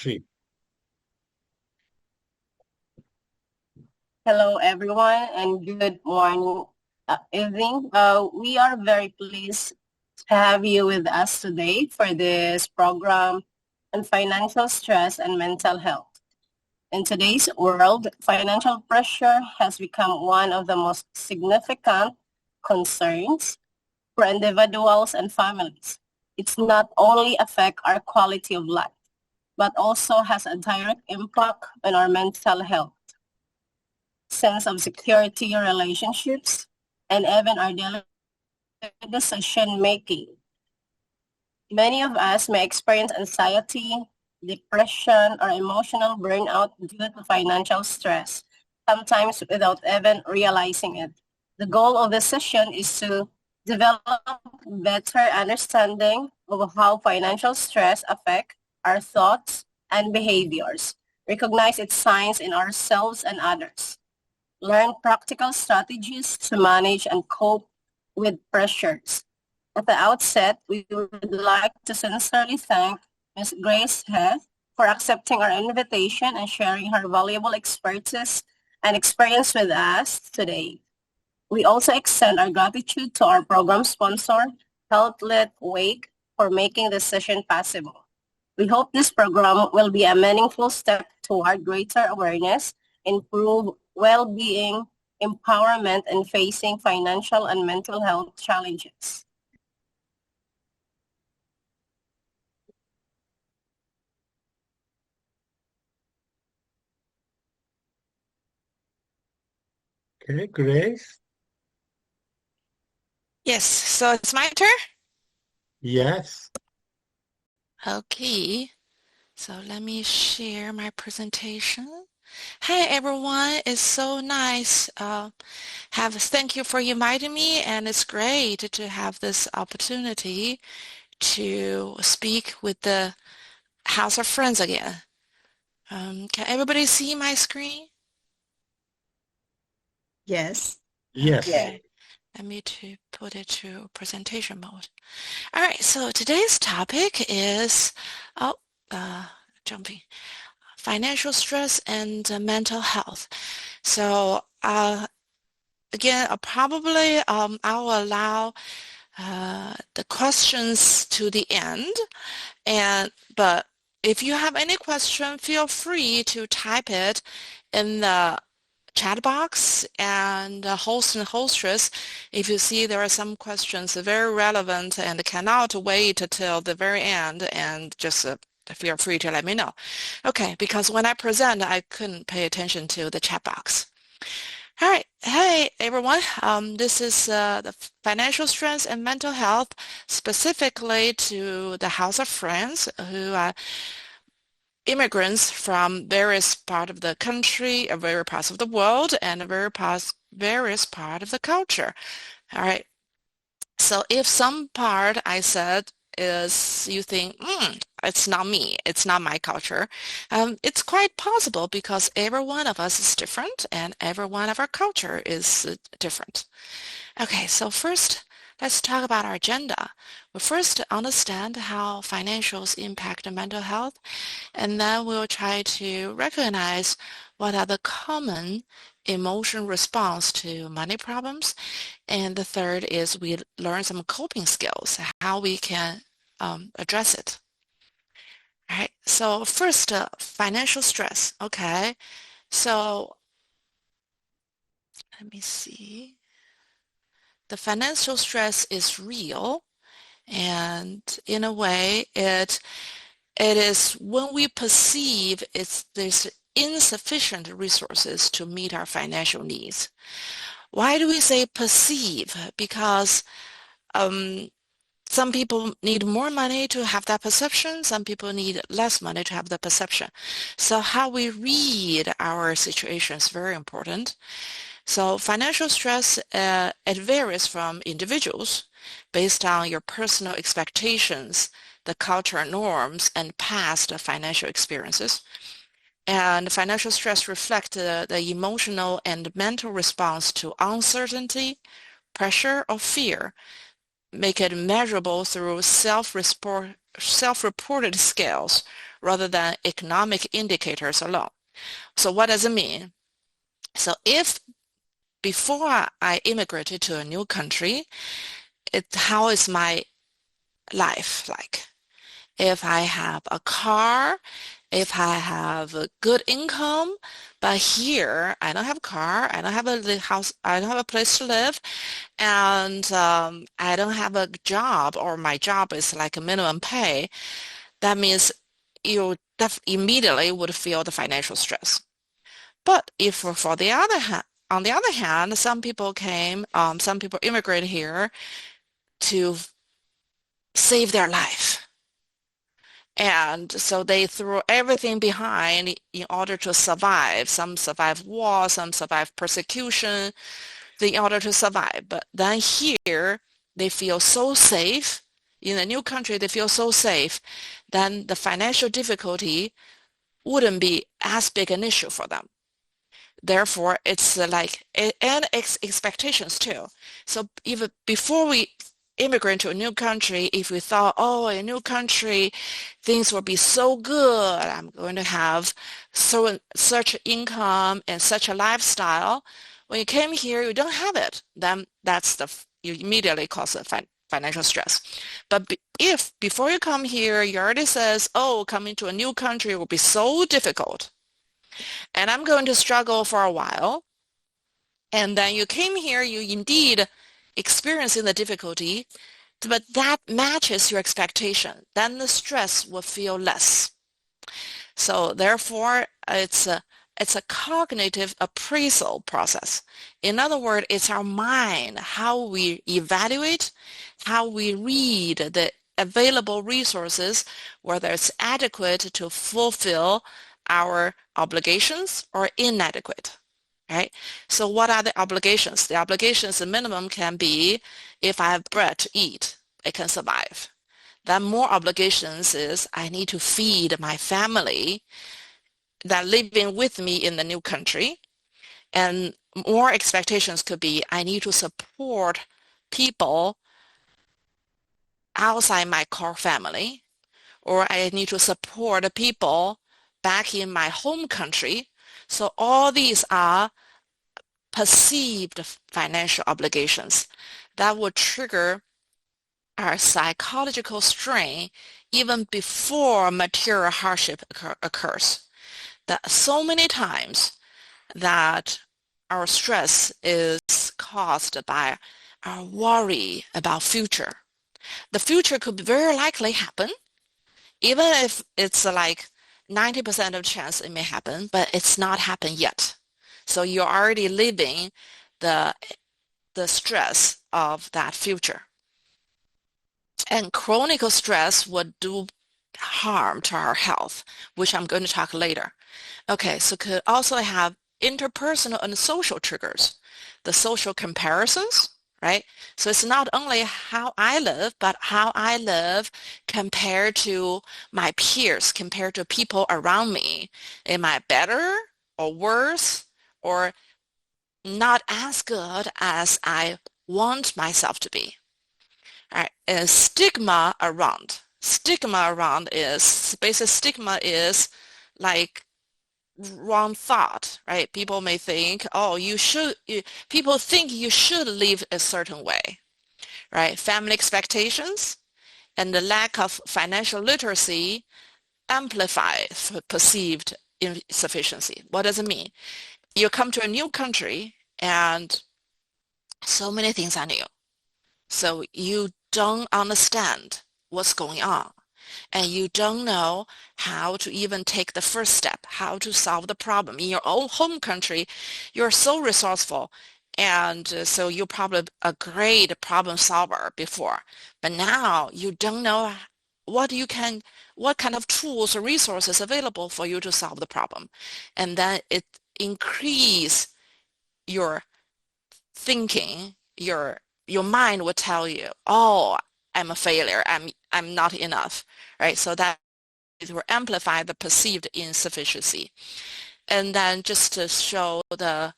3. Hello, everyone, and good morning, evening. We are very pleased to have you with us today for this program on financial stress and mental health. In today's world, financial pressure has become one of the most significant concerns for individuals and families. It's not only affect our quality of life, but also has a direct impact on our mental health, sense of security, relationships, and even our daily decision making. Many of us may experience anxiety, depression, or emotional burnout due to financial stress, sometimes without even realizing it. The goal of this session is to develop better understanding of how financial stress affects our thoughts and behaviors, recognize its signs in ourselves and others, learn practical strategies to manage and cope with pressures. At the outset, we would like to sincerely thank Ms. Grace Heath for accepting our invitation and sharing her valuable expertise and experience with us today. We also extend our gratitude to our program sponsor, Health Lit Wake, for making this session possible. We hope this program will be a meaningful step toward greater awareness, improved well-being, empowerment, and facing financial and mental health challenges. Okay, Grace? Yes, so it's my turn? Yes. Okay, so let me share my presentation. Hi everyone, it's so nice. Thank you for inviting me, and it's great to have this opportunity to speak with the House of Friends again. Can everybody see my screen? Yes. Yes. Okay. Let me put it to presentation mode. All right, so today's topic is jumping financial stress and mental health. So again, probably I'll allow the questions to the end, but if you have any question, feel free to type it in the chat box, and host and hostess, if you see there are some questions very relevant and cannot wait till the very end, and just feel free to let me know. Okay, because when I present, I couldn't pay attention to the chat box. All right. Hey, everyone. This is the financial stress and mental health, specifically to the House of Friends, who are immigrants from various parts of the country, various parts of the world, and various parts of the culture. All right. So if some part I said is you think, it's not me, it's not my culture, it's quite possible because every one of us is different and every one of our culture is different. Okay, so first, let's talk about our agenda. We'll first understand how financials impact mental health, and then we'll try to recognize what are the common emotion response to money problems. And the third is we learn some coping skills, how we can address it. All right, so first, financial stress. Okay, so let me see. The financial stress is real, and in a way, it is when we perceive there's insufficient resources to meet our financial needs. Why do we say perceive? Because some people need more money to have that perception. Some people need less money to have the perception. So how we read our situation is very important. So financial stress, it varies from individuals based on your personal expectations, the cultural norms, and past financial experiences. And financial stress reflects the emotional and mental response to uncertainty, pressure, or fear. Make it measurable through self-reported self-reported scales rather than economic indicators alone. So what does it mean? So if before I immigrated to a new country, how is my life like? If I have a car, if I have a good income, but here I don't have a car, I don't have a house, I don't have a place to live, and I don't have a job, or my job is like a minimum pay, that means you immediately would feel the financial stress. But if for the other hand, on the other hand, some people immigrate here to save their life. And so they throw everything behind in order to survive. Some survive war, some survive persecution in order to survive. But then here, they feel so safe. In a new country, they feel so safe. Then the financial difficulty wouldn't be as big an issue for them. Therefore, it's and expectations too. So even before we immigrant to a new country, if we thought, oh, a new country, things will be so good, I'm going to have such income and such a lifestyle. When you came here, you don't have it. Then you immediately cause a financial stress. But if before you come here, you already says, oh, coming to a new country will be so difficult, and I'm going to struggle for a while, and then you came here, you indeed experiencing the difficulty, but that matches your expectation, then the stress will feel less. So therefore, it's a cognitive appraisal process. In other words, it's our mind, how we evaluate, how we read the available resources, whether it's adequate to fulfill our obligations or inadequate. Right? So what are the obligations? The obligations, the minimum can be, if I have bread to eat, I can survive. Then more obligations is I need to feed my family that living with me in the new country. And more expectations could be I need to support people outside my core family, or I need to support people back in my home country. So all these are perceived financial obligations that will trigger our psychological strain even before material hardship occurs. That so many times that our stress is caused by our worry about future. The future could very likely happen, even if it's like 90% of chance it may happen, but it's not happened yet. So you're already living the stress of that future. And chronic stress would do harm to our health, which I'm going to talk later. Okay, so could also have interpersonal and social triggers, the social comparisons, right? So it's not only how I live, but how I live compared to my peers, compared to people around me. Am I better or worse or not as good as I want myself to be? All right, and stigma around. Stigma is like wrong thought, right? People may think, oh, people think you should live a certain way, right? Family expectations and the lack of financial literacy amplify perceived insufficiency. What does it mean? You come to a new country and so many things are new. So you don't understand what's going on. And you don't know how to even take the first step, how to solve the problem. In your own home country, you're so resourceful. And so you're probably a great problem solver before. But now you don't know what kind of tools or resources available for you to solve the problem. And then it increase your thinking, your mind will tell you, oh, I'm a failure, I'm not enough, right? So that it will amplify the perceived insufficiency. And then just to show the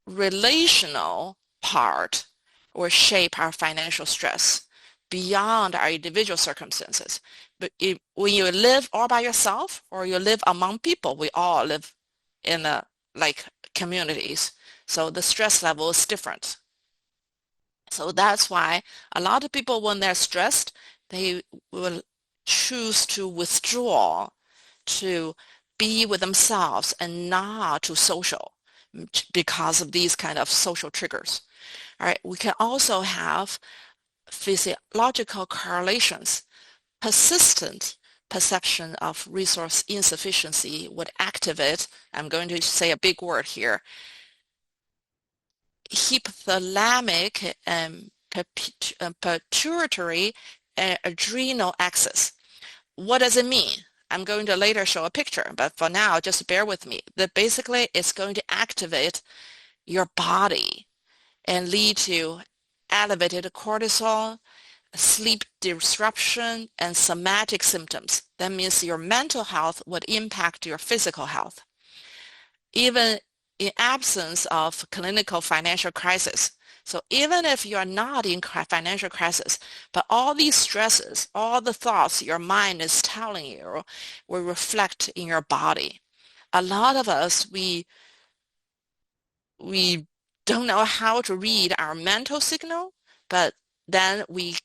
relational part or shape our financial stress. beyond our individual circumstances. But when you live all by yourself or you live among people, we all live in like communities. So the stress level is different. So that's why a lot of people, when they're stressed, they will choose to withdraw, to be with themselves and not to social because of these kind of social triggers. All right, we can also have physiological correlations. Persistent perception of resource insufficiency would activate, I'm going to say a big word here, hypothalamic and pituitary adrenal axis. What does it mean? I'm going to later show a picture, but for now, just bear with me. That basically it's going to activate your body and lead to elevated cortisol, sleep disruption, and somatic symptoms. That means your mental health would impact your physical health. Even in absence of clinical financial crisis. So even if you're not in financial crisis, but all these stresses, all the thoughts your mind is telling you will reflect in your body. A lot of us, we don't know how to read our mental signal, but then we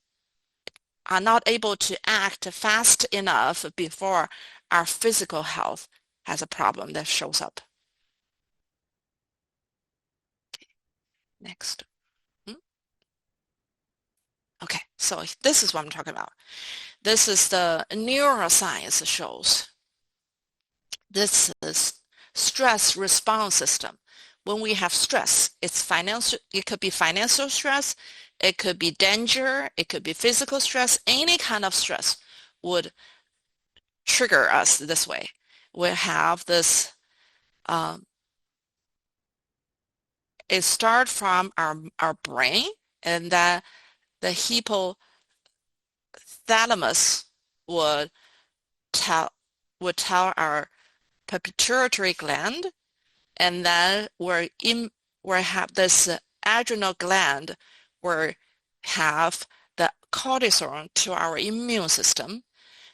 are not able to act fast enough before our physical health has a problem that shows up. Next. Okay, so this is what I'm talking about. This is the neuroscience shows. This is stress response system. When we have stress, it's financial, it could be financial stress, it could be danger, it could be physical stress, any kind of stress would trigger us this way. We have this, it starts from our brain, and then the hypothalamus would tell our pituitary gland, and then we have this adrenal gland will have the cortisol to our immune system,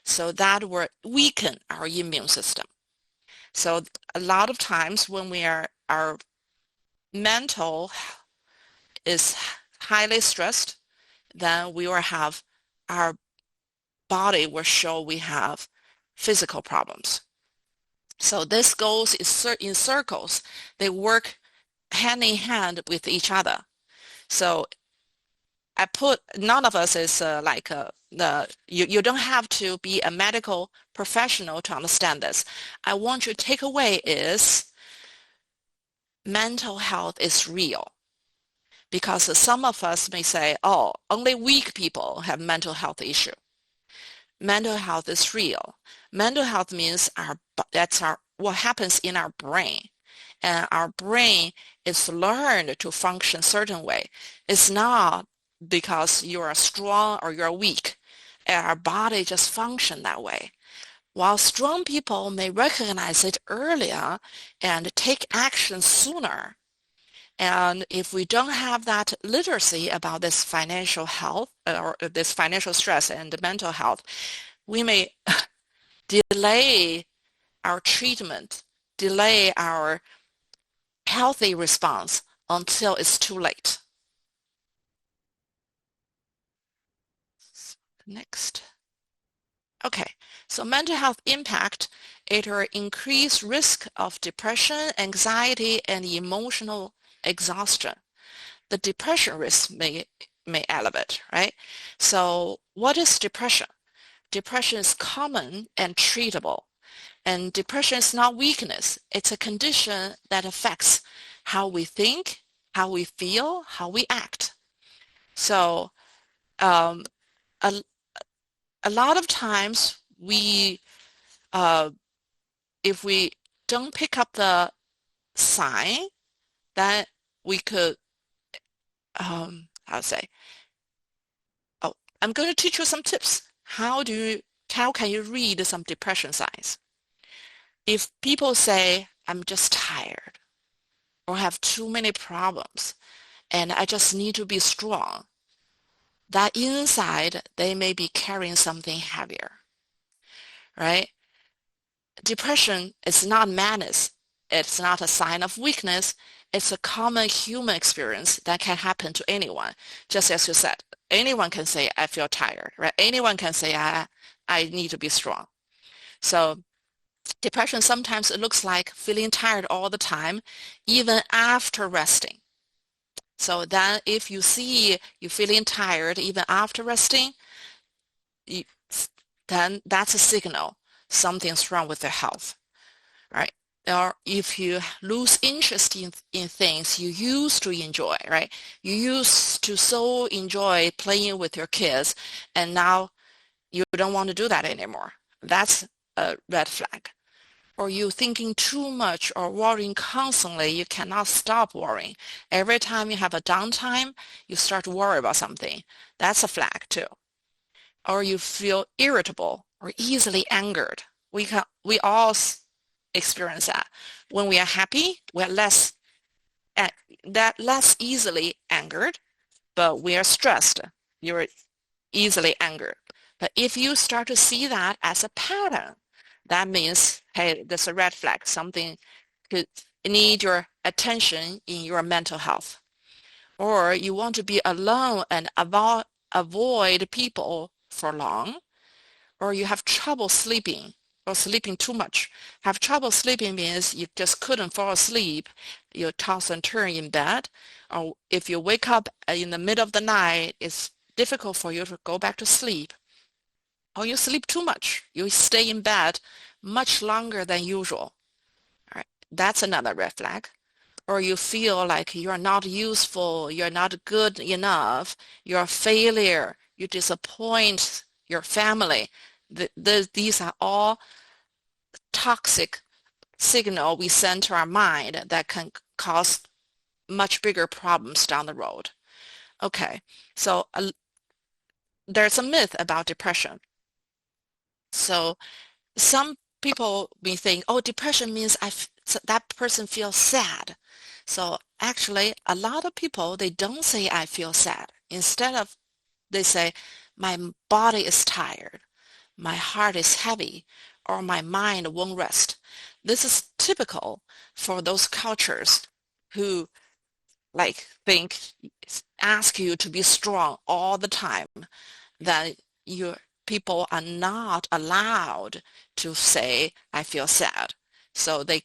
so that will weaken our immune system. So a lot of times when our mental is highly stressed, then we will have our body will show we have physical problems. So this goes in circles. They work hand in hand with each other. So none of us is you don't have to be a medical professional to understand this. I want your takeaway is mental health is real. Because some of us may say, oh, only weak people have mental health issue. Mental health is real. Mental health means what happens in our brain. And our brain is learned to function a certain way. It's not because you're strong or you're weak. Our body just function that way. While strong people may recognize it earlier and take action sooner, and if we don't have that literacy about this financial health or this financial stress and mental health, we may delay our treatment, delay our healthy response until it's too late. Next. Okay, so mental health impact, it will increase risk of depression, anxiety, and emotional exhaustion. The depression risk may elevate, right? So what is depression? Depression is common and treatable. And depression is not weakness. It's a condition that affects how we think, how we feel, how we act. So a, a lot of times if we don't pick up the sign, then we could, how to say, oh, I'm going to teach you some tips. How can you read some depression signs? If people say, I'm just tired or have too many problems and I just need to be strong, that inside they may be carrying something heavier, right? Depression is not madness. It's not a sign of weakness. It's a common human experience that can happen to anyone. Just as you said, anyone can say, I feel tired, right? Anyone can say, I need to be strong. So depression sometimes it looks like feeling tired all the time, even after resting. So then if you see you feeling tired even after resting, you, then that's a signal something's wrong with your health, right? Or if you lose interest in things you used to enjoy, right? You used to so enjoy playing with your kids, and now you don't want to do that anymore. That's a red flag. Or you thinking too much or worrying constantly, you cannot stop worrying. Every time you have a downtime, you start to worry about something. That's a flag too. Or you feel irritable or easily angered. We all experience that. When we are happy, we're less easily angered, but we are stressed. You're easily angered. But if you start to see that as a pattern, that means, hey, there's a red flag. Something could need your attention in your mental health. Or you want to be alone and avoid people for long, or you have trouble sleeping or sleeping too much. Have trouble sleeping means you just couldn't fall asleep. You toss and turn in bed. Or if you wake up in the middle of the night, it's difficult for you to go back to sleep. Or you sleep too much. You stay in bed much longer than usual. All right, that's another red flag. Or you feel like you're not useful, you're not good enough, you're a failure, you disappoint your family. These are all toxic signal we send to our mind that can cause much bigger problems down the road. Okay, so there's a myth about depression. So some people may think, oh, depression means that person feels sad. So actually, a lot of people, they don't say I feel sad. Instead of, they say, my body is tired, my heart is heavy, or my mind won't rest. This is typical for those cultures who think, ask you to be strong all the time, that your people are not allowed to say, I feel sad. So they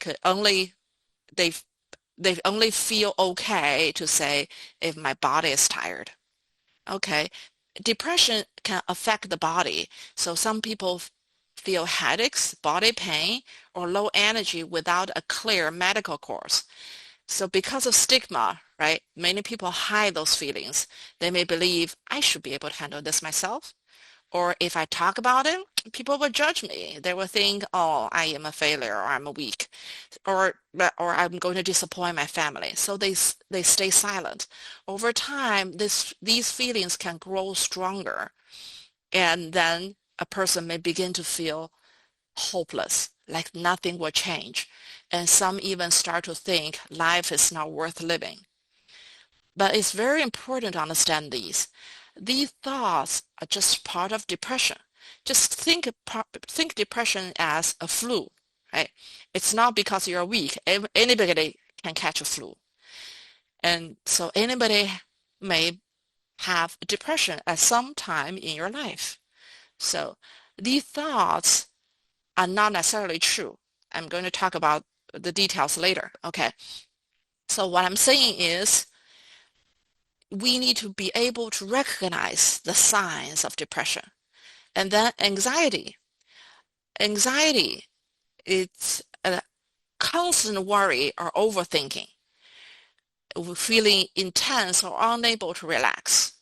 they only feel okay to say if my body is tired. Okay. Depression can affect the body. So some people feel headaches, body pain, or low energy without a clear medical course. So because of stigma, right, many people hide those feelings. They may believe I should be able to handle this myself. Or if I talk about it, people will judge me. They will think, oh, I am a failure, or I'm weak, or I'm going to disappoint my family. So they stay silent. Over time, these feelings can grow stronger, and then a person may begin to feel hopeless, like nothing will change. And some even start to think life is not worth living. But it's very important to understand these. These thoughts are just part of depression. Just think depression as a flu, right? It's not because you're weak. Anybody can catch a flu. And so anybody may have depression at some time in your life. So these thoughts are not necessarily true. I'm going to talk about the details later, okay? So what I'm saying is we need to be able to recognize the signs of depression. And then anxiety. Anxiety, it's a constant worry or overthinking, feeling intense or unable to relax,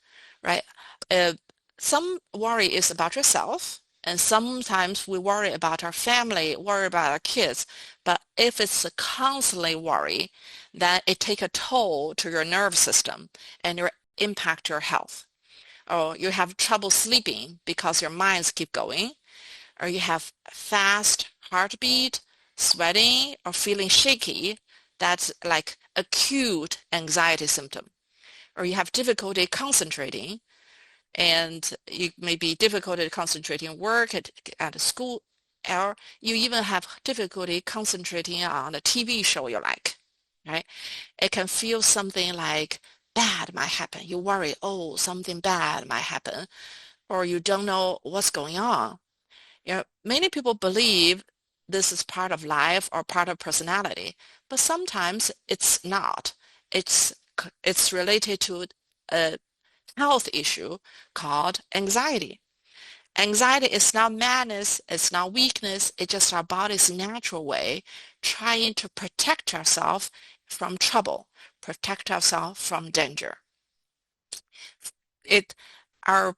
right? Uh, some worry is about yourself, and sometimes we worry about our family, worry about our kids. But if it's a constantly worry, then it takes a toll to your nervous system and impact your health. Or you have trouble sleeping because your minds keep going, or you have fast heartbeat, sweating, or feeling shaky. That's like acute anxiety symptom. Or you have difficulty concentrating. and it may be difficult concentrating on work at school, or you even have difficulty concentrating on a TV show you like, right? It can feel something like bad might happen. You worry, oh, something bad might happen, or you don't know what's going on. Many people believe this is part of life or part of personality, but sometimes it's not. It's it's related to a health issue called anxiety. Anxiety is not madness, it's not weakness, it's just our body's natural way trying to protect ourselves from trouble, protect ourselves from danger. It Our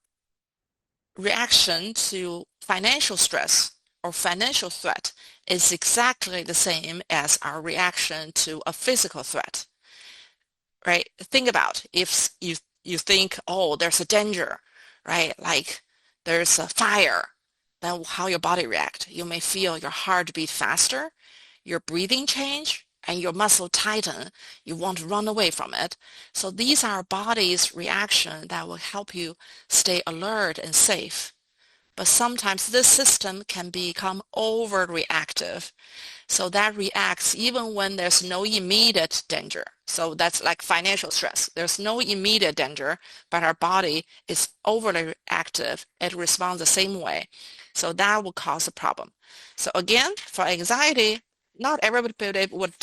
reaction to financial stress or financial threat is exactly the same as our reaction to a physical threat, right? Think about if you think, oh, there's a danger, right? Like there's a fire, then how your body react. You may feel your heart beat faster, your breathing change, and your muscle tighten. You want to run away from it. So these are our body's reaction that will help you stay alert and safe. But sometimes this system can become overreactive. So that reacts even when there's no immediate danger. So that's like financial stress. There's no immediate danger, but our body is overly reactive. It responds the same way. So that will cause a problem. So again, for anxiety, not everybody would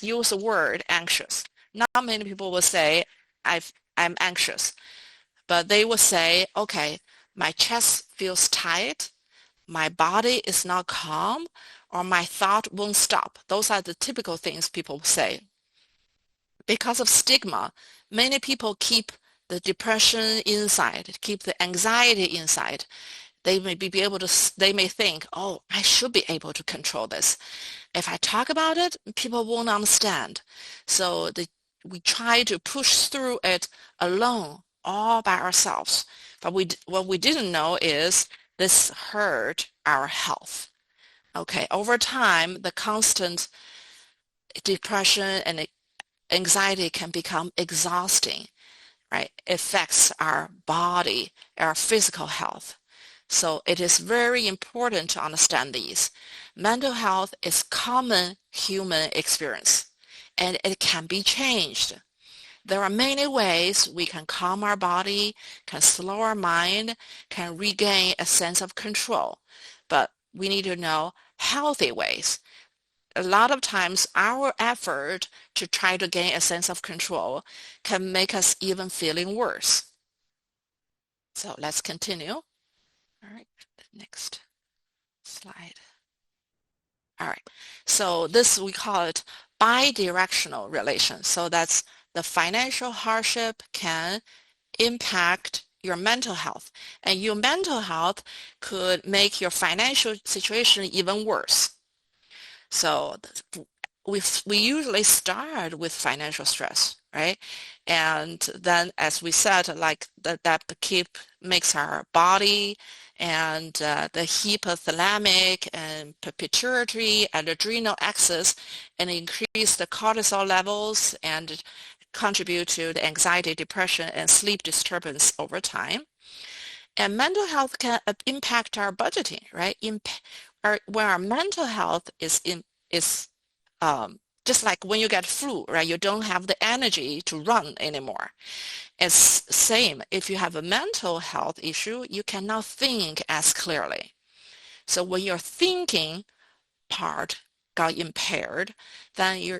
use the word anxious. Not many people will say, I'm anxious. But they will say, okay, my chest feels tight, my body is not calm, or my thought won't stop. Those are the typical things people say. Because of stigma, many people keep the depression inside, keep the anxiety inside. They may think, oh, I should be able to control this. If I talk about it, people won't understand. So we try to push through it alone, all by ourselves. But what we didn't know is this hurt our health. Okay, over time, the constant depression and anxiety can become exhausting, right? It affects our body, our physical health. So it is very important to understand these. Mental health is common human experience, and it can be changed. There are many ways we can calm our body, can slow our mind, can regain a sense of control. But we need to know healthy ways. A lot of times our effort to try to gain a sense of control can make us even feeling worse. So let's continue. All right, next slide. All right, so this we call it bidirectional relation. So that's the financial hardship can impact your mental health, and your mental health could make your financial situation even worse. So we usually start with financial stress, right? And then, as we said, like that makes our body and the hypothalamic and pituitary and adrenal axis and increase the cortisol levels and contribute to the anxiety, depression, and sleep disturbance over time. And mental health can impact our budgeting, right? When our mental health is just like when you get flu, right? You don't have the energy to run anymore. It's same. If you have a mental health issue, you cannot think as clearly. So when your thinking part got impaired, then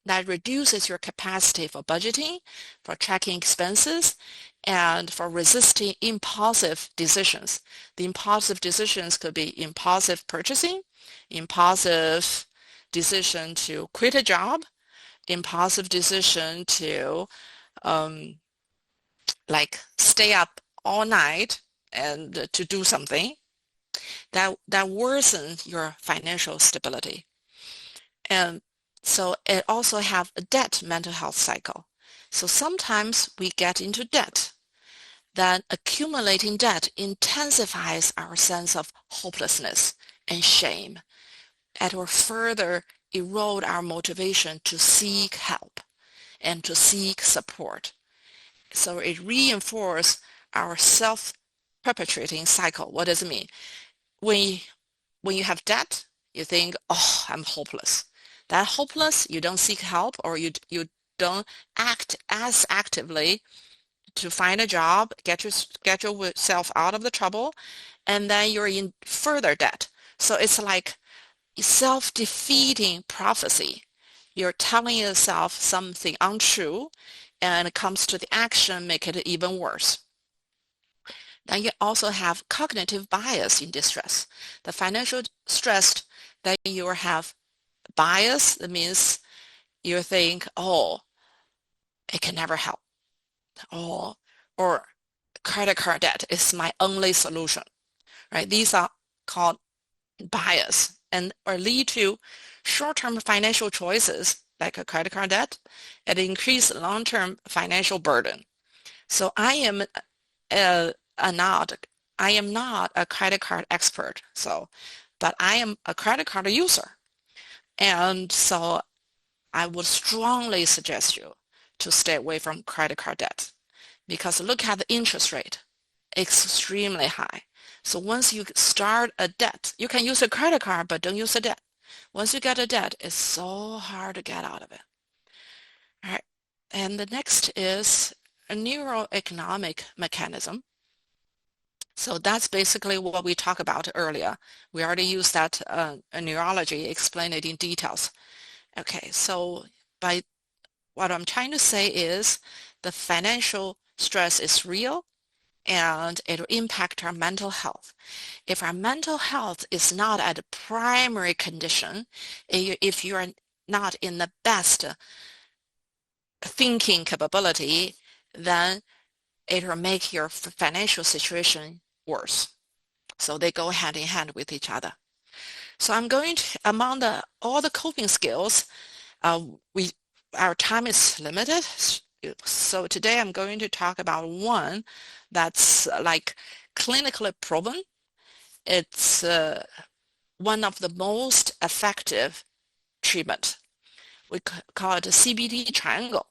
that reduces your capacity for budgeting, for tracking expenses, and for resisting impulsive decisions. The impulsive decisions could be impulsive purchasing, impulsive decision to quit a job, impulsive decision to like stay up all night and to do something that worsens your financial stability. And so it also have a debt mental health cycle. So sometimes we get into debt. Then accumulating debt intensifies our sense of hopelessness and shame. It will further erode our motivation to seek help and to seek support. So it reinforces our self-perpetuating cycle. What does it mean? When you have debt, you think, oh, I'm hopeless. That hopeless, you don't seek help, or you don't act as actively to find a job, get yourself out of the trouble, and then you're in further debt. So it's like self-defeating prophecy. You're telling yourself something untrue, and it comes to the action, make it even worse. Then you also have cognitive bias in distress. The financial stress, that you have bias, that means you think, oh, it can never help. Oh, or credit card debt is my only solution, right? These are called bias and or lead to short-term financial choices like a credit card debt and increase long-term financial burden. So I am not a credit card expert, but I am a credit card user. And so I would strongly suggest you to stay away from credit card debt because look at the interest rate, extremely high. So once you start a debt, you can use a credit card, but don't use a debt. Once you get a debt, it's so hard to get out of it. All right. And the next is a neuroeconomic mechanism. So that's basically what we talked about earlier. We already used that neurology, explain it in details. Okay, so by what I'm trying to say is the financial stress is real and it will impact our mental health. If our mental health is not at a primary condition, if you are not in the best thinking capability, then it will make your financial situation worse. So they go hand in hand with each other. So I'm going to, among all the coping skills, our time is limited. So today I'm going to talk about one that's like clinically proven. It's one of the most effective treatment. We call it a CBD triangle.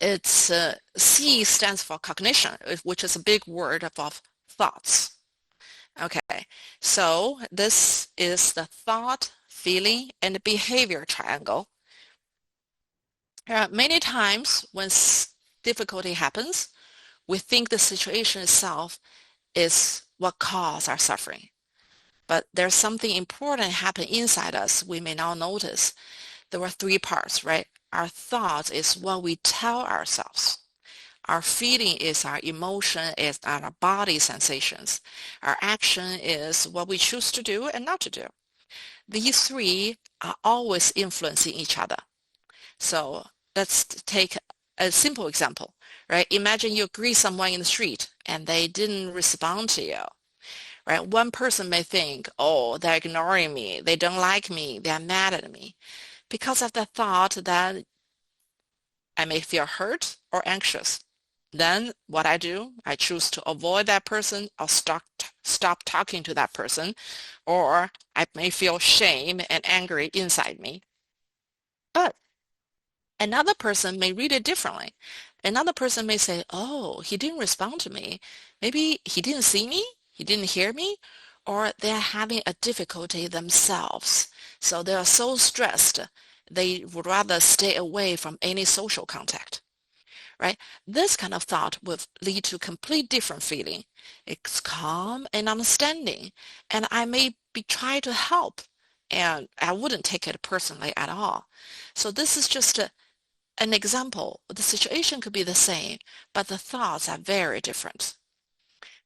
It's C stands for cognition, which is a big word of thoughts. Okay, so this is the thought, feeling, and behavior triangle. Many times when difficulty happens, we think the situation itself is what caused our suffering. But there's something important happening inside us we may not notice. There were three parts, right? Our thoughts is what we tell ourselves. Our feeling is our emotion, is our body sensations. Our action is what we choose to do and not to do. These three are always influencing each other. So let's take a simple example, right? Imagine you greet someone in the street and they didn't respond to you, right? One person may think, oh, they're ignoring me, they don't like me, they're mad at me. Because of the thought that I may feel hurt or anxious. Then what I do, I choose to avoid that person or stop talking to that person, or I may feel shame and angry inside me. But another person may read it differently. Another person may say, oh, he didn't respond to me. Maybe he didn't see me, he didn't hear me, or they're having a difficulty themselves. So they are so stressed, they would rather stay away from any social contact, right? This kind of thought will lead to complete different feeling. It's calm and understanding, and I may be trying to help, and I wouldn't take it personally at all. So this is just an example. The situation could be the same, but the thoughts are very different.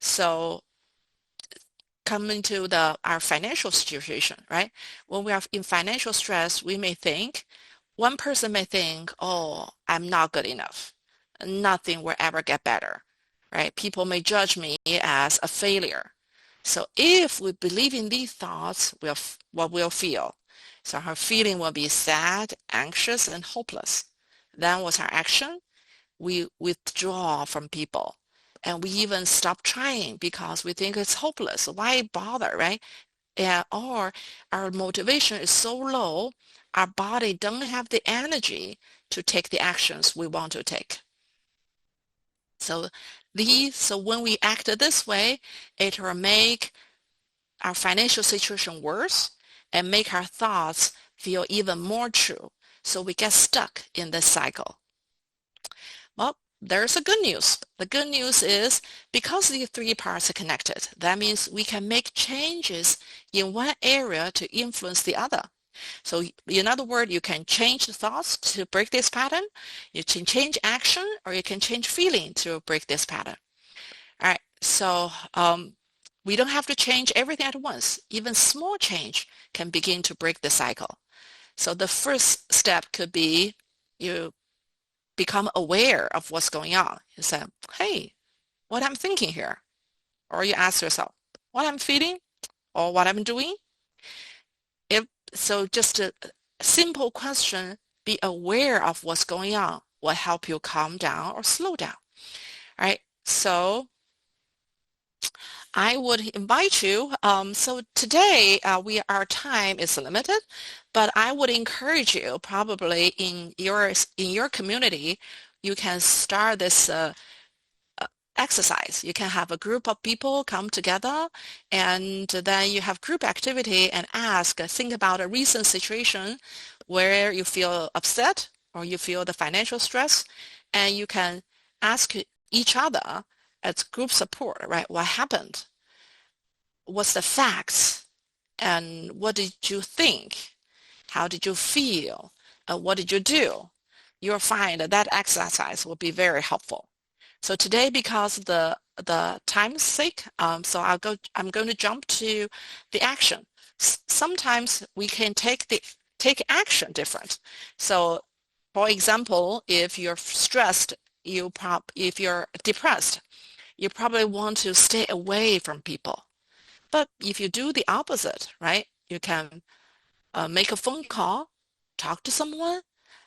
So coming to our financial situation, right? When we are in financial stress, one person may think, oh, I'm not good enough. Nothing will ever get better, right? People may judge me as a failure. So if we believe in these thoughts, what we'll feel. So our feeling will be sad, anxious, and hopeless. Then what's our action? We withdraw from people. And we even stop trying because we think it's hopeless. Why bother, right? Or our motivation is so low, our body don't have the energy to take the actions we want to take. So when we act this way, it will make our financial situation worse and make our thoughts feel even more true. So we get stuck in this cycle. Well, there's a good news. The good news is because the three parts are connected, that means we can make changes in one area to influence the other. So in other words, you can change the thoughts to break this pattern. You can change action or you can change feeling to break this pattern. All right. So we don't have to change everything at once. Even small change can begin to break the cycle. So the first step could be you become aware of what's going on. You say, hey, what I'm thinking here. Or you ask yourself, what I'm feeling or what I'm doing. So just a simple question, be aware of what's going on, will help you calm down or slow down. All right. So I would invite you. So today our time is limited, but I would encourage you probably in your community, you can start this exercise. You can have a group of people come together and then you have group activity and think about a recent situation where you feel upset or you feel the financial stress, and you can ask each other as group support, right? What happened? What's the facts? And what did you think? How did you feel? What did you do? You'll find that exercise will be very helpful. So today, because the time's sake, so I'm going to jump to the action. Sometimes we can take action different. So, for example, if you're stressed, if you're depressed, you probably want to stay away from people. But if you do the opposite, right? You can make a phone call, talk to someone,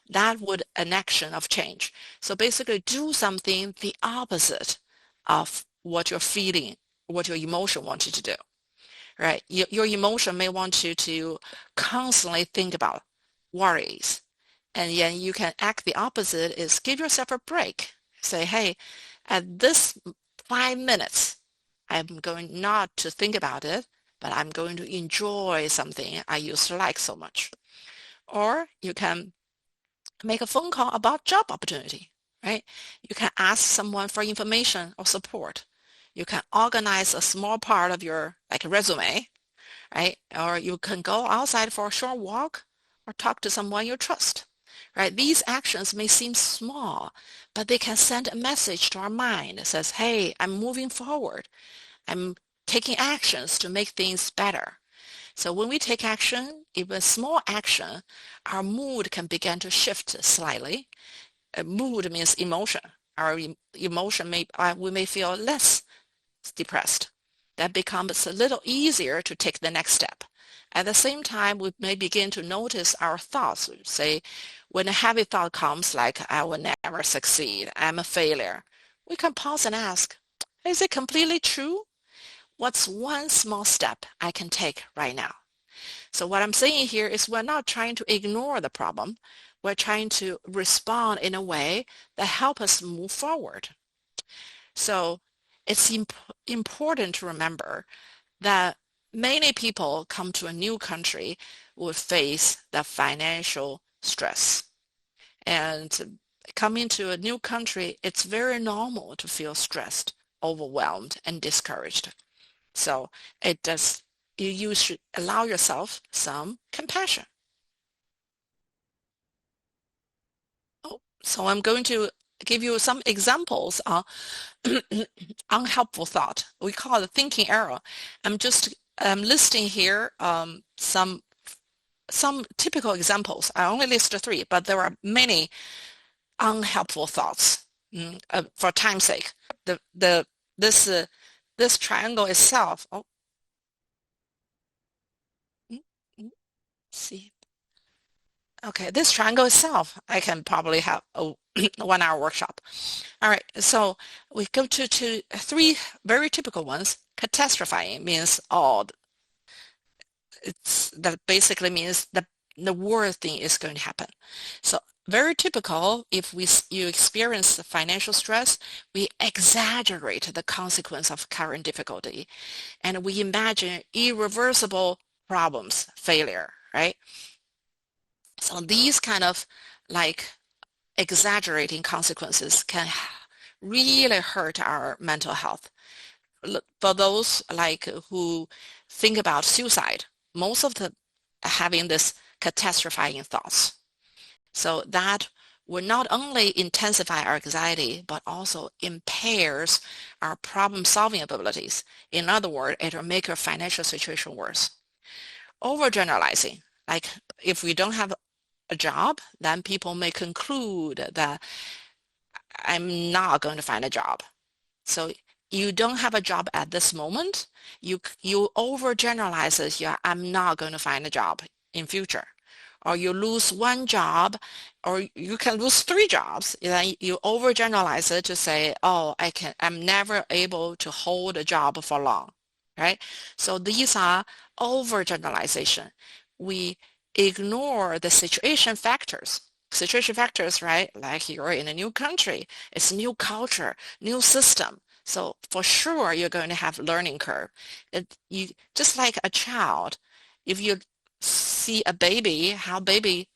that would an action of change. So basically do something the opposite of what you're feeling, what your emotion wants you to do, right? Your emotion may want you to constantly think about worries. And then you can act the opposite is give yourself a break. Say, hey, at this 5 minutes, I'm going not to think about it, but I'm going to enjoy something I used to like so much. Or you can make a phone call about job opportunity, right? You can ask someone for information or support. You can organize a small part of your resume, right? Or you can go outside for a short walk or talk to someone you trust, right? These actions may seem small, but they can send a message to our mind that says, hey, I'm moving forward. I'm taking actions to make things better. So when we take action, even small action, our mood can begin to shift slightly. Mood means emotion. Our emotion we may feel less depressed. That becomes a little easier to take the next step. At the same time, we may begin to notice our thoughts. Say, when a heavy thought comes like, I will never succeed, I'm a failure, we can pause and ask, is it completely true? What's one small step I can take right now? So what I'm saying here is we're not trying to ignore the problem. We're trying to respond in a way that helps us move forward. So it's important to remember that many people come to a new country will face the financial stress. And coming to a new country, it's very normal to feel stressed, overwhelmed, and discouraged. So you should allow yourself some compassion. Oh, so I'm going to give you some examples of unhelpful thought. We call it thinking error. I'm listing here some typical examples. I only listed 3, but there are many unhelpful thoughts. For time's sake, this triangle itself. Oh, see. Okay, this triangle itself, I can probably have a 1-hour workshop. All right, so we go to 3 very typical ones. Catastrophizing means that basically means the worst thing is going to happen. So very typical if you experience financial stress, we exaggerate the consequence of current difficulty and we imagine irreversible problems, failure, right? So these kind of like exaggerating consequences can really hurt our mental health. For those like who think about suicide, most of them having this catastrophizing thoughts. So that will not only intensify our anxiety, but also impairs our problem-solving abilities. In other words, it will make your financial situation worse. Overgeneralizing, like if we don't have a job, then people may conclude that I'm not going to find a job. So you don't have a job at this moment. You overgeneralize it. Yeah, I'm not going to find a job in future. Or you lose one job, or you can lose three jobs. Then you overgeneralize it to say, oh, I'm never able to hold a job for long, right? So these are overgeneralization. We ignore the situation factors. Situation factors, right? Like you're in a new country, it's new culture, new system. So for sure, you're going to have learning curve. You just like a child, if you see a baby, how baby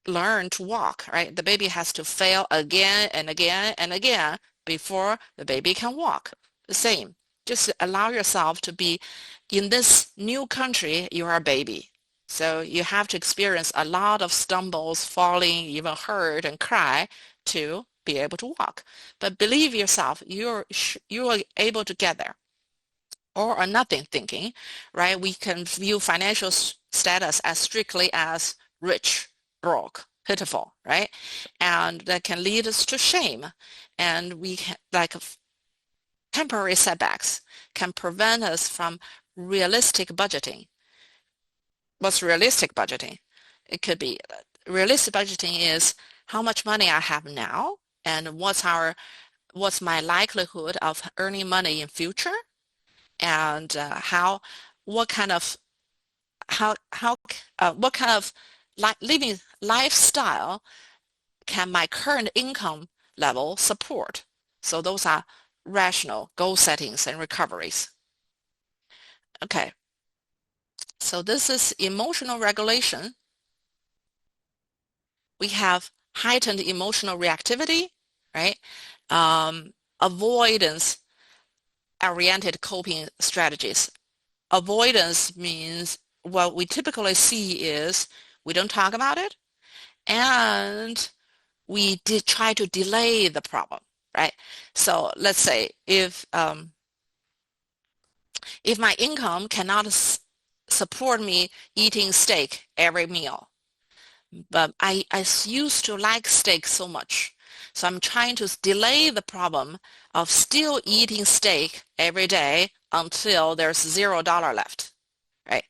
learn to walk, right? The baby has to fail again and again and again before the baby can walk. The same. Just allow yourself to be in this new country, you are a baby. So you have to experience a lot of stumbles, falling, even hurt and cry to be able to walk. But believe yourself, you are able to get there. Or nothing thinking, right? We can view financial status as strictly as rich, broke, pitiful, right? And that can lead us to shame. And we can, like temporary setbacks can prevent us from realistic budgeting. What's realistic budgeting? It could be realistic budgeting is how much money I have now and what's my likelihood of earning money in future and what kind of what kind of living lifestyle can my current income level support? So those are rational goal settings and recoveries. Okay, so this is emotional regulation. We have heightened emotional reactivity, right? Avoidance-oriented coping strategies. Avoidance means what we typically see is we don't talk about it and we did try to delay the problem, right? So let's say if my income cannot support me eating steak every meal, but I used to like steak so much. So I'm trying to delay the problem of still eating steak every day until there's $0 left, right?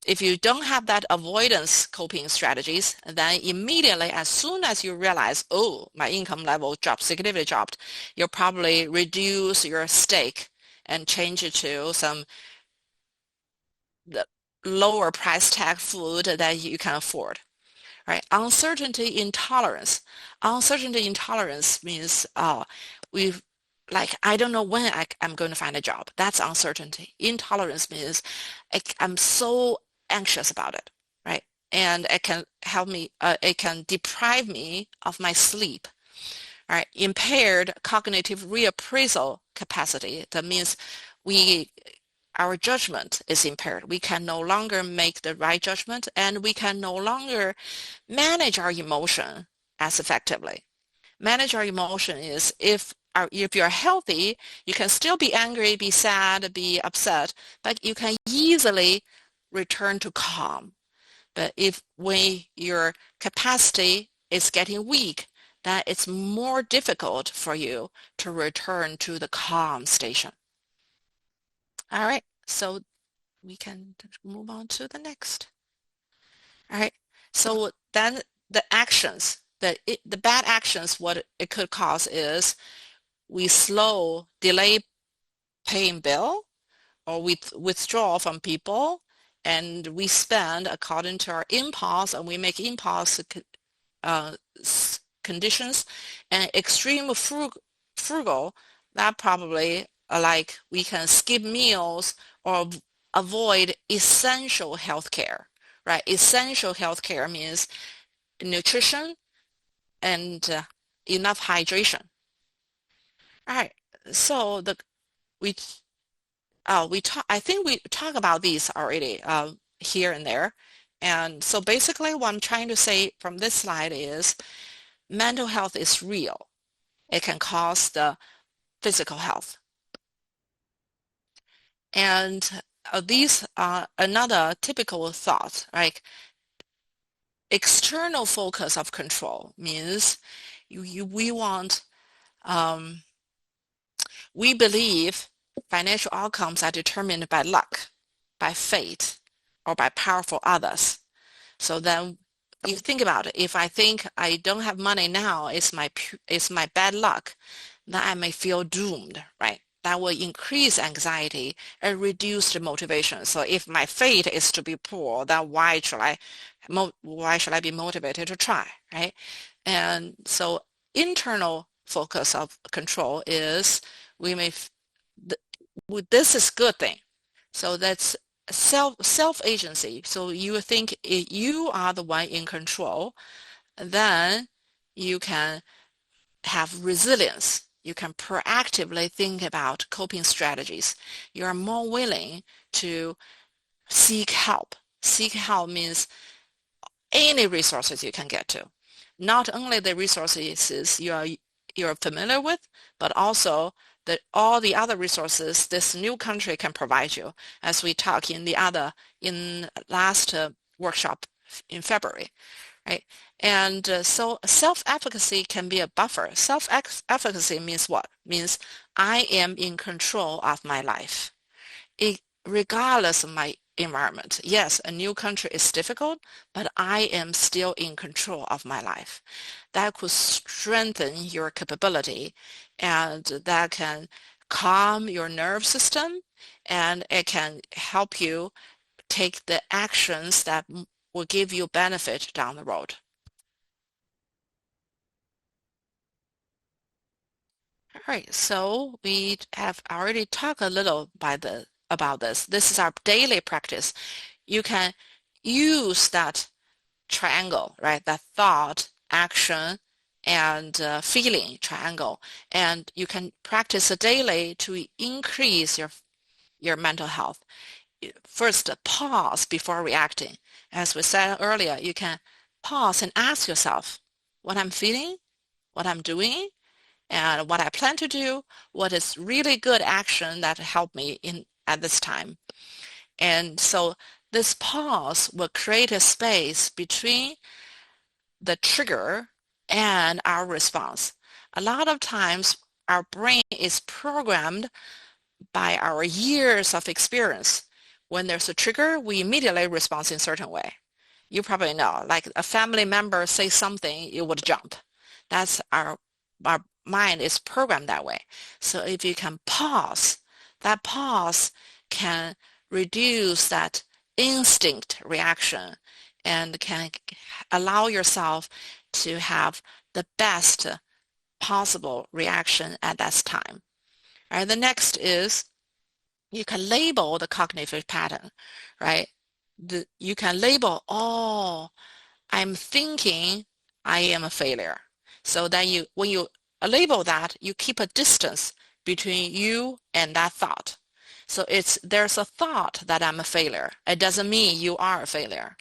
If you don't have that avoidance coping strategies, then immediately as soon as you realize, oh, my income level dropped, significantly dropped, you'll probably reduce your steak and change it to some lower price tag food that you can afford. Right? Uncertainty intolerance. Uncertainty intolerance means we've like I don't know when I'm going to find a job. That's uncertainty. Intolerance means I'm so anxious about it, right? And it can help me. It can deprive me of my sleep. Right? Impaired cognitive reappraisal capacity. That means our judgment is impaired. We can no longer make the right judgment, and we can no longer manage our emotion as effectively. Manage our emotion is if you're healthy, you can still be angry, be sad, be upset, but you can easily return to calm. But when your capacity is getting weak, then it's more difficult for you to return to the calm station. All right, so we can move on to the next. All right, so then the actions, the bad actions, what it could cause is we delay paying bill, or we withdraw from people, and we spend according to our impulse, and we make impulse uh, conditions, and extreme frugal, that probably like we can skip meals or avoid essential healthcare, right? Essential healthcare means nutrition and enough hydration. All right, so we we talk. I think we talk about these already here and there, and so basically, what I'm trying to say from this slide is mental health is real. It can cause the physical health, and these are another typical thought. Like external focus of control means we want um, we believe financial outcomes are determined by luck, by fate, or by powerful others. So then you think about it. If I think I don't have money now, it's my bad luck, then I may feel doomed, right? That will increase anxiety and reduce the motivation. So if my fate is to be poor, then why should I be motivated to try, right? And so internal focus of control is we may this is good thing. So that's self agency. So you think you are the one in control, then you can have resilience. You can proactively think about coping strategies. You are more willing to seek help. Seek help means any resources you can get to. Not only the resources you're familiar with, but also all the other resources this new country can provide you, as we talked in last workshop in February, right? And so self-efficacy can be a buffer. Self-efficacy means what? Means I am in control of my life, regardless of my environment. Yes, a new country is difficult, but I am still in control of my life. That could strengthen your capability, and that can calm your nerve system, and it can help you take the actions that will give you benefit down the road. All right, so we have already talked a little about this. This is our daily practice. You can use that triangle, right? That thought, action, and feeling triangle, and you can practice daily to increase your mental health. First, pause before reacting. As we said earlier, you can pause and ask yourself what I'm feeling, what I'm doing, and what I plan to do, what is really good action that helped me in at this time. And so this pause will create a space between the trigger and our response. A lot of times our brain is programmed by our years of experience. When there's a trigger, we immediately respond in a certain way. You probably know, like a family member say something, you would jump. That's our mind is programmed that way. So if you can pause, that pause can reduce that instinct reaction and can allow yourself to have the best possible reaction at that time. All right, the next is you can label the cognitive pattern, right? You can label, oh, I'm thinking I am a failure. So then when you label that, you keep a distance between you and that thought. So there's a thought that I'm a failure. It doesn't mean you are a failure.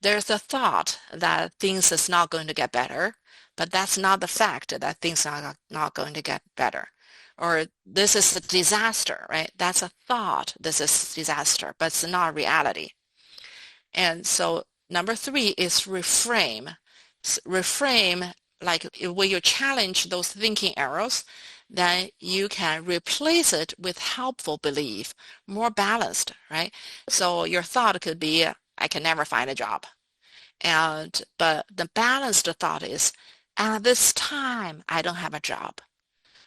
There's a thought that things is not going to get better, but that's not the fact that things are not going to get better. Or this is a disaster, right? That's a thought, this is disaster, but it's not reality. And so number 3 is reframe. Reframe, like when you challenge those thinking errors, then you can replace it with helpful belief, more balanced, right? So your thought could be, I can never find a job. But the balanced thought is, at this time, I don't have a job.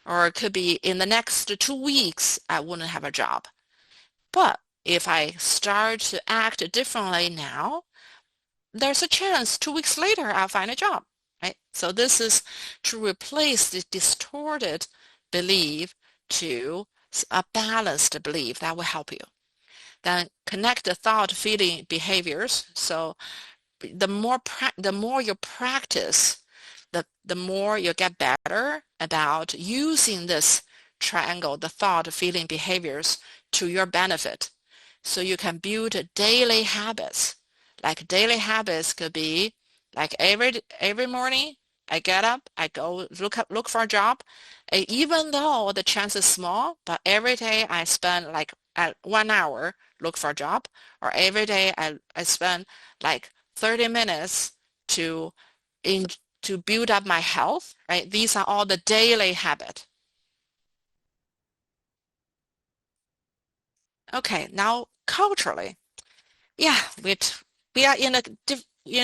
Or it could be in the next 2 weeks, I wouldn't have a job. But if I start to act differently now, there's a chance 2 weeks later I'll find a job, right? So this is to replace the distorted belief to a balanced belief that will help you. Then connect the thought, feeling, behaviors. So the more you practice, the more you get better about using this triangle, the thought, feeling, behaviors, to your benefit. So you can build daily habits. Like daily habits could be like every morning I get up, I go look for a job. Even though the chance is small, but every day I spend like 1 hour look for a job, or every day I spend like 30 minutes to in to build up my health, right? These are all the daily habit. Okay, now culturally, yeah, we are in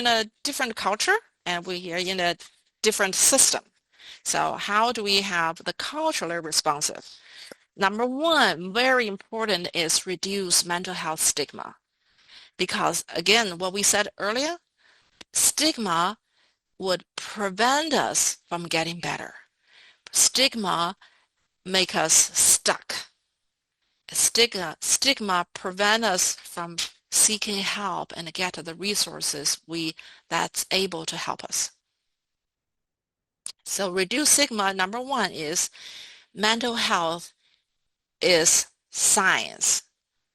a different culture, and we are in a different system. So how do we have the culturally responsive? Number one, very important, is reduce mental health stigma. Because again, what we said earlier, stigma would prevent us from getting better. Stigma make us stuck. Stigma prevent us from seeking help and get the resources that's able to help us. So reduce stigma, number one, is mental health is science.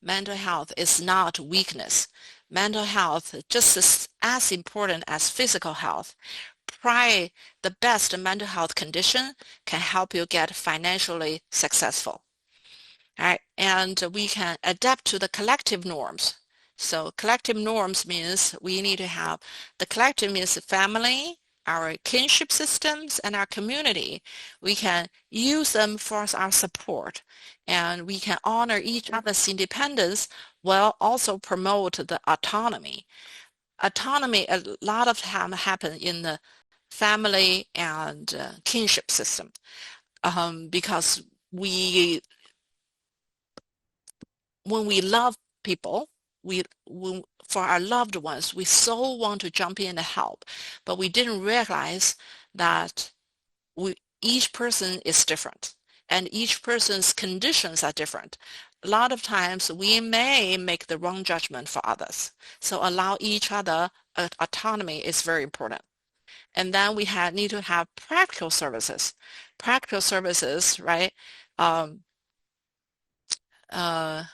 Mental health is not weakness. Mental health just as important as physical health. Probably the best mental health condition can help you get financially successful. All right, and we can adapt to the collective norms. So collective norms means we need to have, the collective means family, our kinship systems, and our community. We can use them for our support, and we can honor each other's independence while also promote the autonomy. Autonomy a lot of time happen in the family and kinship system, because when we love people, for our loved ones, we so want to jump in and help, but we didn't realize that each person is different and each person's conditions are different. A lot of times we may make the wrong judgment for others. So allow each other autonomy is very important. And then we need to have practical services. Practical services, right? Um, uh,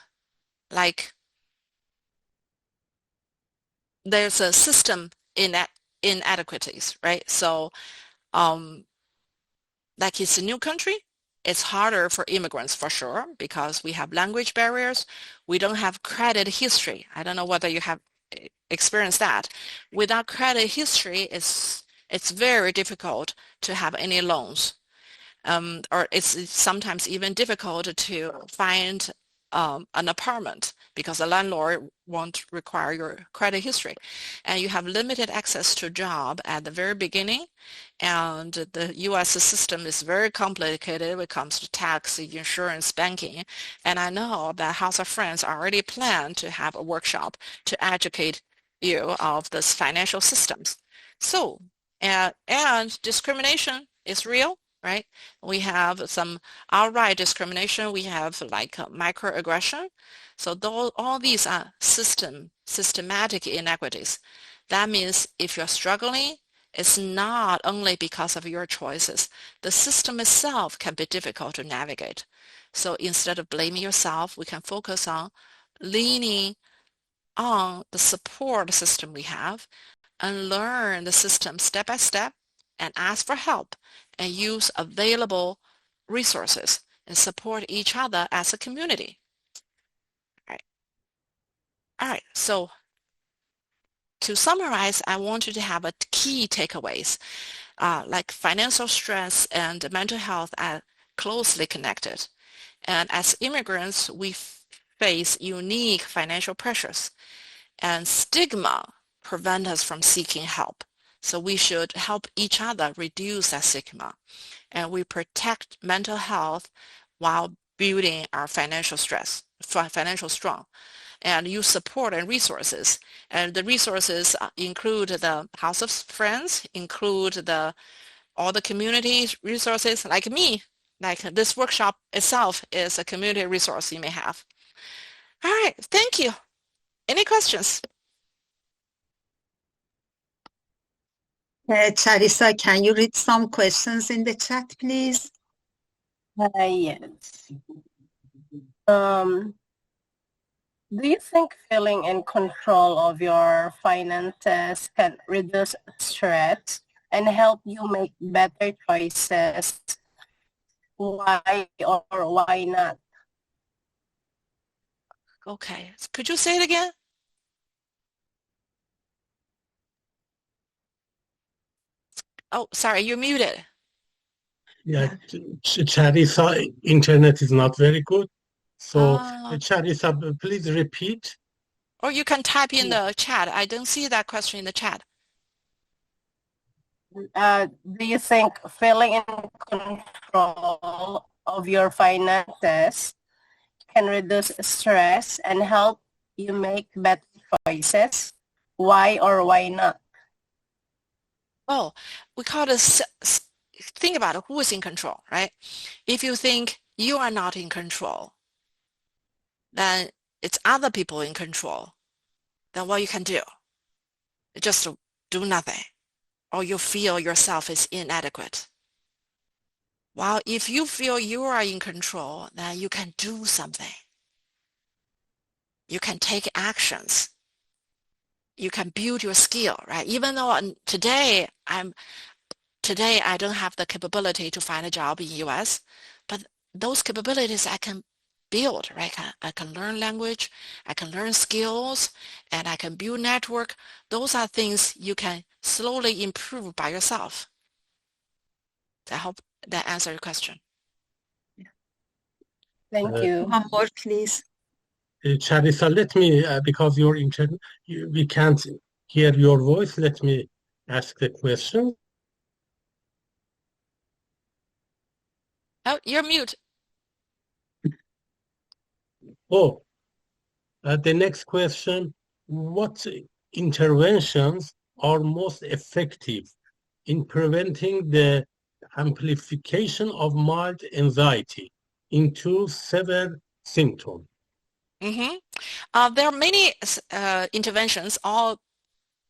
like there's a system inadequacies, right? So like it's a new country, it's harder for immigrants for sure because we have language barriers. We don't have credit history. I don't know whether you have experienced that. Without credit history, it's very difficult to have any loans. Or it's sometimes even difficult to find an apartment because the landlord won't require your credit history. And you have limited access to job at the very beginning. And the U.S. system is very complicated when it comes to tax, insurance, banking. And I know that House of Friends already plan to have a workshop to educate you of this financial systems. So, and discrimination is real, right? We have some outright discrimination. We have like microaggression. So all these are systematic inequities. That means if you're struggling, it's not only because of your choices. The system itself can be difficult to navigate. So instead of blaming yourself, we can focus on leaning on the support system we have and learn the system step by step and ask for help and use available resources and support each other as a community. All right. So to summarize, I want you to have a key takeaways. Like financial stress and mental health are closely connected. And as immigrants, we face unique financial pressures, and stigma prevent us from seeking help. So we should help each other reduce that stigma, and we protect mental health while building our financial strong. and use support and resources. And the resources include the House of Friends, include all the community resources like me. Like this workshop itself is a community resource you may have. All right, thank you. Any questions? Charissa, can you read some questions in the chat, please? Yes. Do you think feeling in control of your finances can reduce stress and help you make better choices? Why or why not? Okay, could you say it again? Oh, sorry, you're muted. Yeah, Charissa, internet is not very good. So, Ah. Charissa, please repeat. Or you can type in the chat. I don't see that question in the chat. Do you think feeling in control of your finances can reduce stress and help you make better choices? Why or why not? Oh, we call this, think about it, who is in control, right? If you think you are not in control, then it's other people in control. Then what you can do? Just do nothing, or you feel yourself is inadequate. While if you feel you are in control, then you can do something. You can take actions. You can build your skill, right? Even though today I don't have the capability to find a job in US, but those capabilities I can build, right? I can learn language, I can learn skills, and I can build network. Those are things you can slowly improve by yourself. I hope that answers your question. Thank you. One more, please. Charissa, let me, because your internet, we can't hear your voice. Let me ask the question. Oh, you're mute. Oh, the next question, what interventions are most effective in preventing the amplification of mild anxiety into severe symptoms? There are many interventions, all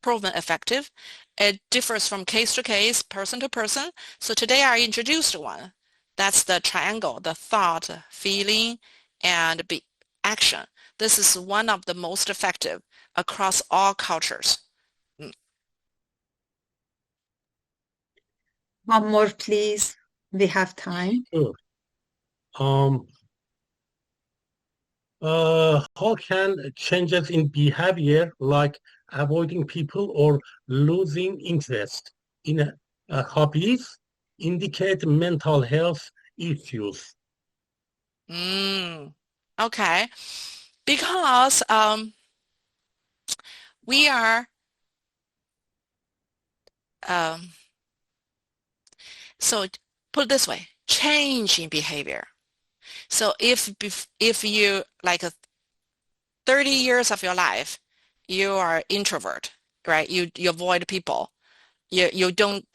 proven effective. It differs from case to case, person to person. So today I introduced one. That's the triangle, the thought, feeling, and action. This is one of the most effective across all cultures. One more, please. We have time. Sure. How can changes in behavior like avoiding people or losing interest in hobbies indicate mental health issues? Okay, because we are so put it this way, change in behavior. So if you like 30 years of your life, you are introvert, right? You avoid people. You don't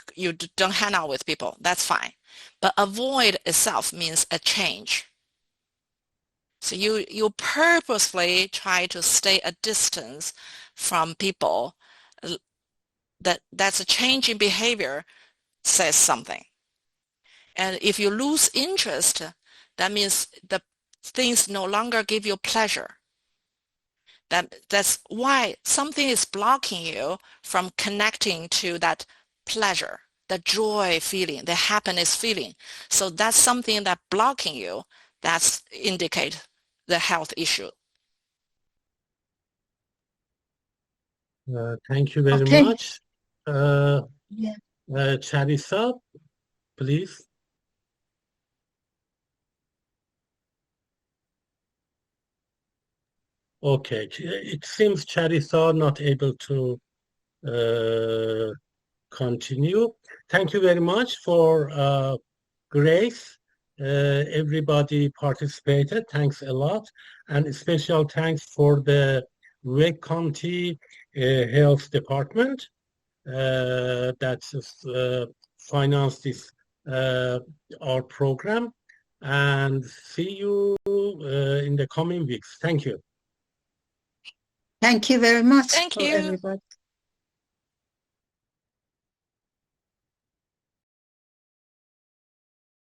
hang out with people. That's fine. But avoid itself means a change. So you purposefully try to stay a distance from people. That's a change in behavior says something. And if you lose interest, that means the things no longer give you pleasure. That's why something is blocking you from connecting to that pleasure, the joy feeling, the happiness feeling. So that's something that blocking you, that's indicate the health issue. Thank you very Okay. much. Charissa, please. Okay, it seems Charissa not able to continue. Thank you very much for Grace. Everybody participated. Thanks a lot. And special thanks for the Wake County Health Department that financed this our program. And see you in the coming weeks. Thank you. Thank you very much Thank for you. everybody.